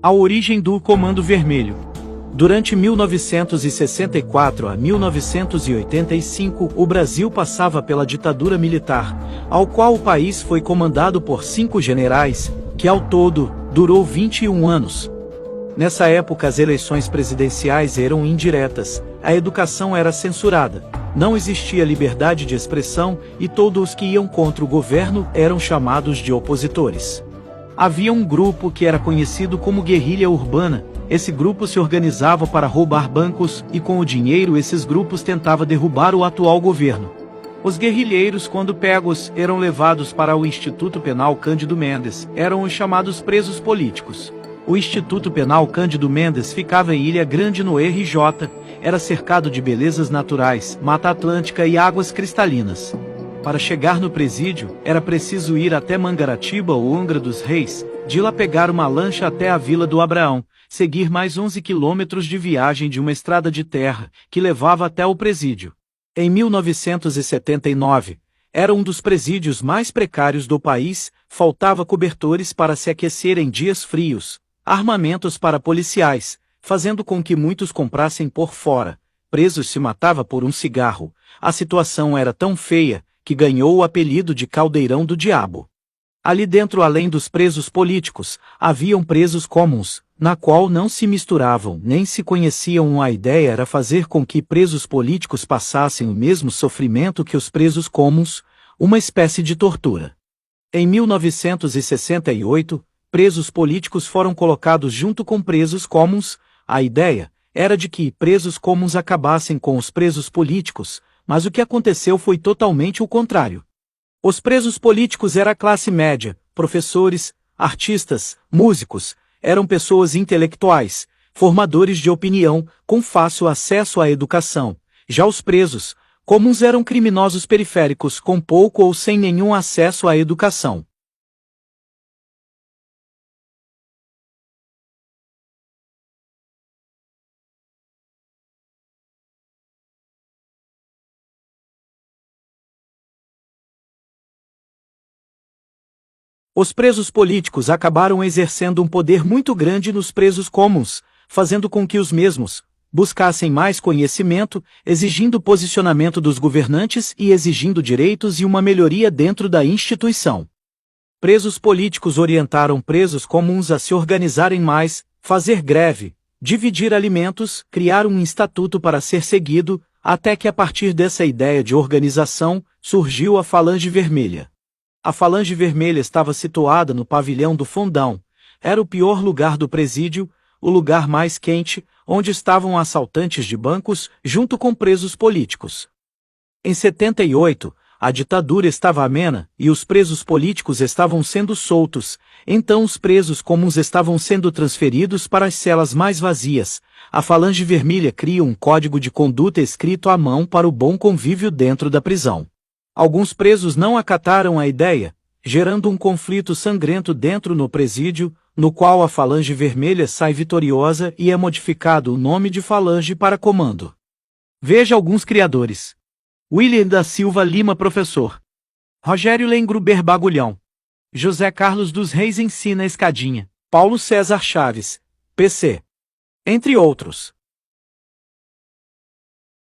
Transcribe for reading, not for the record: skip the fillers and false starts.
A origem do Comando Vermelho. Durante 1964 a 1985, o Brasil passava pela ditadura militar, ao qual o país foi comandado por 5 generais, que ao todo, durou 21 anos. Nessa época as eleições presidenciais eram indiretas, a educação era censurada, não existia liberdade de expressão e todos os que iam contra o governo eram chamados de opositores. Havia um grupo que era conhecido como guerrilha urbana. Esse grupo se organizava para roubar bancos e com o dinheiro esses grupos tentavam derrubar o atual governo. Os guerrilheiros, quando pegos, eram levados para o Instituto Penal Cândido Mendes, eram os chamados presos políticos. O Instituto Penal Cândido Mendes ficava em Ilha Grande no RJ, era cercado de belezas naturais, Mata Atlântica e águas cristalinas. Para chegar no presídio, era preciso ir até Mangaratiba ou Angra dos Reis, de lá pegar uma lancha até a Vila do Abraão, seguir mais 11 quilômetros de viagem de uma estrada de terra, que levava até o presídio. Em 1979, era um dos presídios mais precários do país, faltava cobertores para se aquecer em dias frios, armamentos para policiais, fazendo com que muitos comprassem por fora, presos se matava por um cigarro, a situação era tão feia, que ganhou o apelido de Caldeirão do Diabo. Ali dentro, além dos presos políticos, haviam presos comuns, na qual não se misturavam nem se conheciam. A ideia era fazer com que presos políticos passassem o mesmo sofrimento que os presos comuns, uma espécie de tortura. Em 1968, presos políticos foram colocados junto com presos comuns. A ideia era de que presos comuns acabassem com os presos políticos, mas o que aconteceu foi totalmente o contrário. Os presos políticos eram a classe média, professores, artistas, músicos, eram pessoas intelectuais, formadores de opinião, com fácil acesso à educação. Já os presos comuns eram criminosos periféricos com pouco ou sem nenhum acesso à educação. Os presos políticos acabaram exercendo um poder muito grande nos presos comuns, fazendo com que os mesmos buscassem mais conhecimento, exigindo posicionamento dos governantes e exigindo direitos e uma melhoria dentro da instituição. Presos políticos orientaram presos comuns a se organizarem mais, fazer greve, dividir alimentos, criar um estatuto para ser seguido, até que a partir dessa ideia de organização, surgiu a Falange Vermelha. A Falange Vermelha estava situada no pavilhão do Fundão. Era o pior lugar do presídio, o lugar mais quente, onde estavam assaltantes de bancos, junto com presos políticos. Em 78, a ditadura estava amena, e os presos políticos estavam sendo soltos, então os presos comuns estavam sendo transferidos para as celas mais vazias. A Falange Vermelha cria um código de conduta escrito à mão para o bom convívio dentro da prisão. Alguns presos não acataram a ideia, gerando um conflito sangrento dentro no presídio, no qual a Falange Vermelha sai vitoriosa e é modificado o nome de Falange para Comando. Veja alguns criadores. William da Silva Lima, professor. Rogério Lengruber Bagulhão. José Carlos dos Reis ensina escadinha. Paulo César Chaves, PC. Entre outros.